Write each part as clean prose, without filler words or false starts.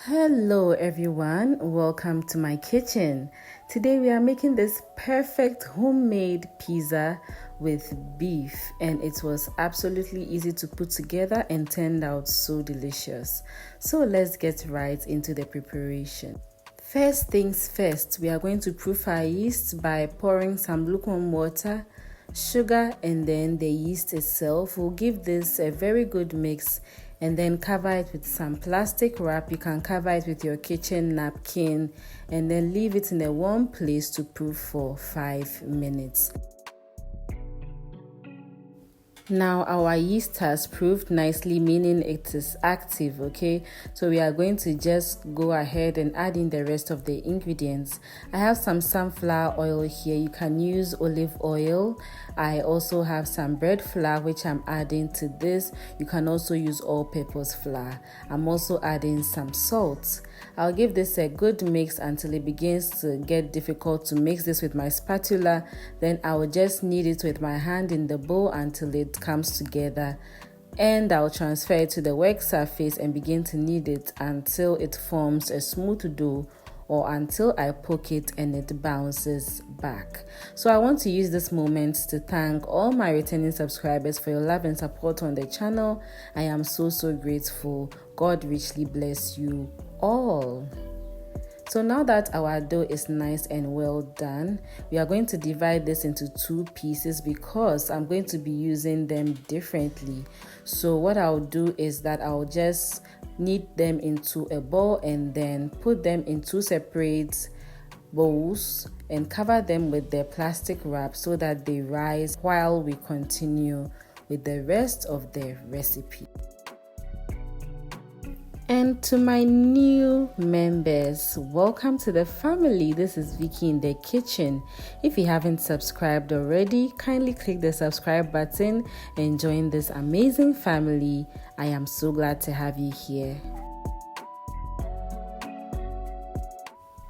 Hello everyone, welcome to my kitchen. Today we are making this perfect homemade pizza with beef, and it was absolutely easy to put together and turned out so delicious. So let's get right into the preparation. First things first, we are going to proof our yeast by pouring some lukewarm water, sugar, and then the yeast itself. Will give this a very good mix, and then cover it with some plastic wrap. You can cover it with your kitchen napkin and then leave it in a warm place to proof for 5 minutes. Now our yeast has proofed nicely, meaning it is active, okay? So we are going to just go ahead and add in the rest of the ingredients. I have some sunflower oil here. You can use olive oil. I also have some bread flour which I'm adding to this. You can also use all-purpose flour. I'm also adding some salt. I'll give this a good mix until it begins to get difficult to mix this with my spatula. Then I will just knead it with my hand in the bowl until it comes together, and I'll transfer it to the work surface and begin to knead it until it forms a smooth dough, or until I poke it and it bounces back. So I want to use this moment to thank all my returning subscribers for your love and support on the channel. I am so grateful. God richly bless you all. So now that our dough is nice and well done, we are going to divide this into 2 pieces because I'm going to be using them differently. So what I'll do is that I'll just knead them into a ball and then put them in 2 separate bowls and cover them with the plastic wrap so that they rise while we continue with the rest of the recipe. And to my new members, welcome to the family. This is Vicky in the kitchen. If you haven't subscribed already, kindly click the subscribe button and join this amazing family. I am so glad to have you here.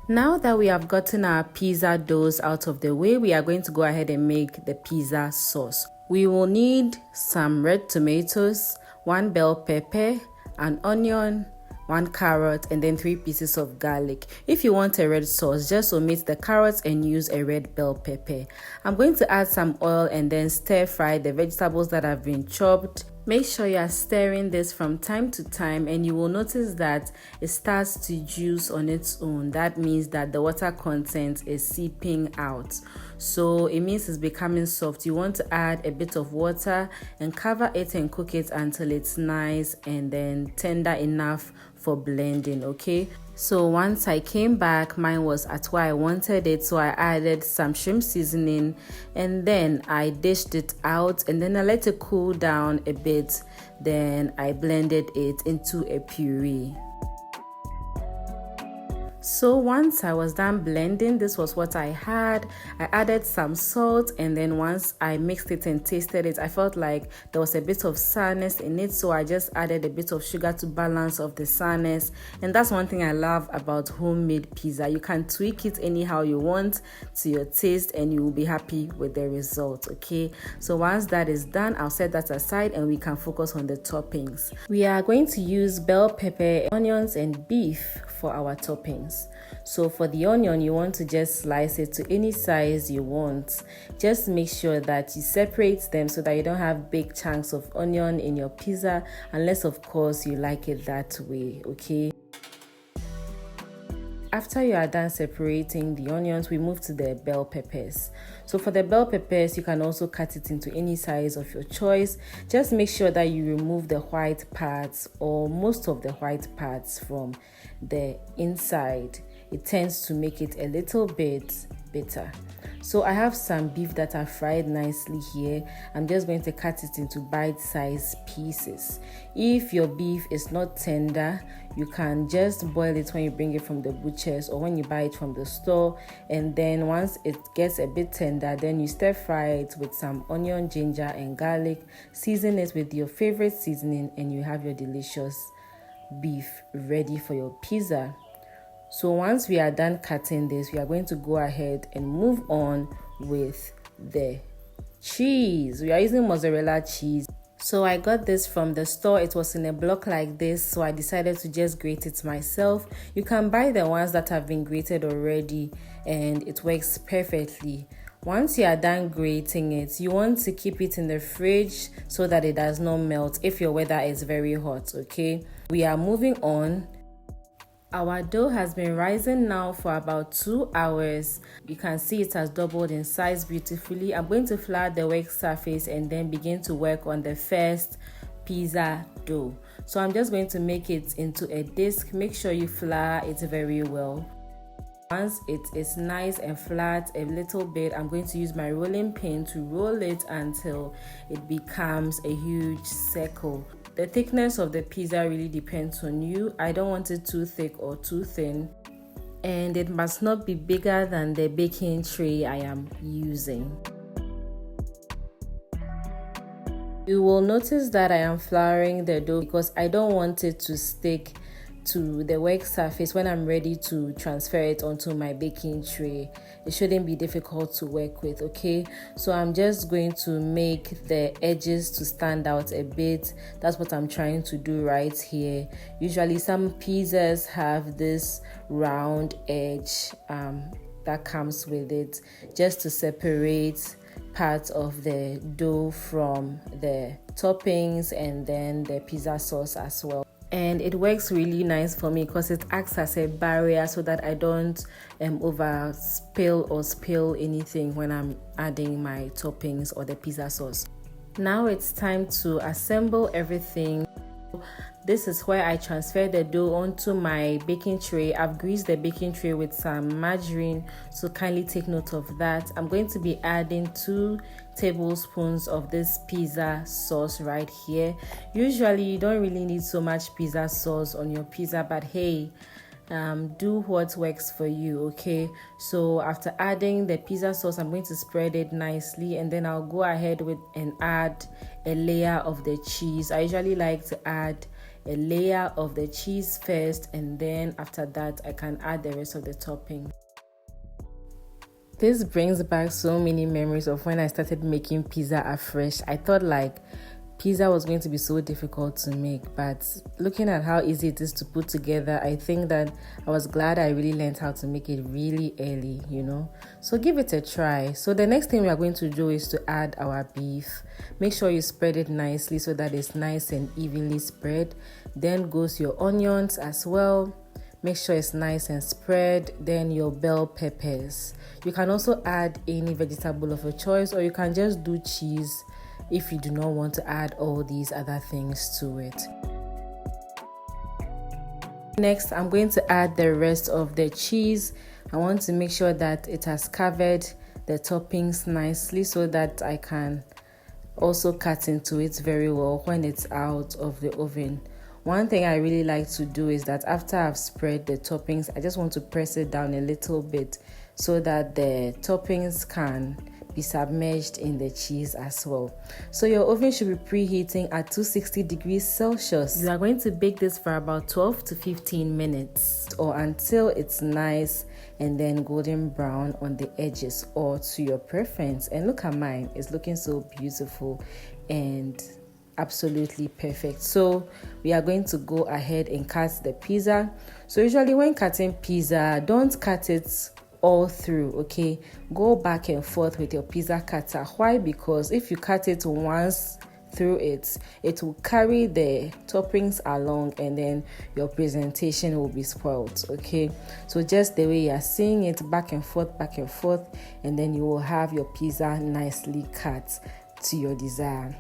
Now that we have gotten our pizza doughs out of the way, we are going to go ahead and make the pizza sauce. We will need some red tomatoes, 1 bell pepper, an onion, 1 carrot, and then 3 pieces of garlic. If you want a red sauce, just omit the carrots and use a red bell pepper. I'm going to add some oil and then stir fry the vegetables that have been chopped. Make sure you are stirring this from time to time, and you will notice that it starts to juice on its own. That means that the water content is seeping out. So it means it's becoming soft. You want to add a bit of water and cover it and cook it until it's nice and then tender enough for blending, okay? So once I came back, mine was at where I wanted it, so I added some shrimp seasoning and then I dished it out and then I let it cool down a bit. Then I blended it into a puree. So once I was done blending, this was what I had. I added some salt, and then once I mixed it and tasted it, I felt like there was a bit of sourness in it, so I just added a bit of sugar to balance off the sourness. And that's one thing I love about homemade pizza. You can tweak it anyhow you want to your taste and you will be happy with the result, okay? So once that is done, I'll set that aside and we can focus on the toppings. We are going to use bell pepper, onions, and beef for our toppings. So for the onion, you want to just slice it to any size you want. Just make sure that you separate them so that you don't have big chunks of onion in your pizza, unless of course you like it that way, okay? After you are done separating the onions, we move to the bell peppers. So for the bell peppers, you can also cut it into any size of your choice. Just make sure that you remove the white parts or most of the white parts from the inside. It tends to make it a little bit bitter. So I have some beef that are fried nicely here. I'm just going to cut it into bite-sized pieces. If your beef is not tender, you can just boil it when you bring it from the butcher's or when you buy it from the store, and then once it gets a bit tender, then you stir fry it with some onion, ginger, and garlic. Season it with your favorite seasoning and you have your delicious beef ready for your pizza. So once we are done cutting this, we are going to go ahead and move on with the cheese. We are using mozzarella cheese. So I got this from the store. It was in a block like this, so I decided to just grate it myself. You can buy the ones that have been grated already and it works perfectly. Once you are done grating it, you want to keep it in the fridge so that it does not melt if your weather is very hot, okay? We are moving on. Our dough has been rising now for about 2 hours. You can see it has doubled in size beautifully. I'm going to flour the work surface and then begin to work on the first pizza dough. So I'm just going to make it into a disc. Make sure you flour it very well. Once it is nice and flat a little bit, I'm going to use my rolling pin to roll it until it becomes a huge circle. The thickness of the pizza really depends on you. I don't want it too thick or too thin. And it must not be bigger than the baking tray I am using. You will notice that I am flouring the dough because I don't want it to stick to the work surface when I'm ready to transfer it onto my baking tray. It shouldn't be difficult to work with, okay? So I'm just going to make the edges to stand out a bit. That's what I'm trying to do right here. Usually some pizzas have this round edge that comes with it just to separate part of the dough from the toppings and then the pizza sauce as well. And it works really nice for me because it acts as a barrier so that I don't over spill or spill anything when I'm adding my toppings or the pizza sauce. Now it's time to assemble everything. This is where I transfer the dough onto my baking tray. I've greased the baking tray with some margarine, so kindly take note of that. I'm going to be adding 2 tablespoons of this pizza sauce right here. Usually you don't really need so much pizza sauce on your pizza, but hey, do what works for you, okay? So after adding the pizza sauce, I'm going to spread it nicely and then I'll go ahead and add a layer of the cheese. I usually like to add a layer of the cheese first, and then after that I can add the rest of the topping. This brings back so many memories of when I started making pizza afresh. I thought like pizza was going to be so difficult to make, but looking at how easy it is to put together, I think that I was glad I really learned how to make it really early, you know. So give it a try. So the next thing we are going to do is to add our beef. Make sure you spread it nicely so that it's nice and evenly spread. Then goes your onions as well. Make sure it's nice and spread. Then your bell peppers. You can also add any vegetable of your choice, or you can just do cheese if you do not want to add all these other things to it. Next, I'm going to add the rest of the cheese. I want to make sure that it has covered the toppings nicely so that I can also cut into it very well when it's out of the oven. One thing I really like to do is that after I've spread the toppings, I just want to press it down a little bit so that the toppings can be submerged in the cheese as well. So your oven should be preheating at 260 degrees Celsius. You are going to bake this for about 12 to 15 minutes or until it's nice and then golden brown on the edges, or to your preference. And look at mine, it's looking so beautiful and absolutely perfect. So we are going to go ahead and cut the pizza. So usually when cutting pizza, don't cut it all through, okay? Go back and forth with your pizza cutter. Why? Because if you cut it once through it will carry the toppings along and then your presentation will be spoiled, okay? So just the way you are seeing it, back and forth, and then you will have your pizza nicely cut to your desire.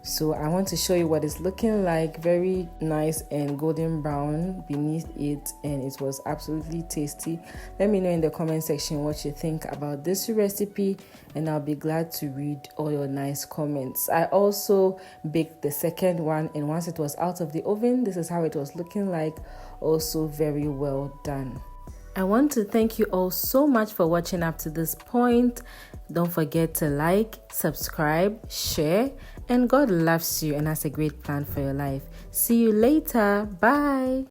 So I want to show you what it's looking like. Very nice and golden brown beneath it, and it was absolutely tasty. Let me know in the comment section what you think about this recipe, and I'll be glad to read all your nice comments. I also baked the second one, and once it was out of the oven, this is how it was looking like. Also very well done. I want to thank you all so much for watching up to this point. Don't forget to like, subscribe, share, and God loves you and has a great plan for your life. See you later. Bye.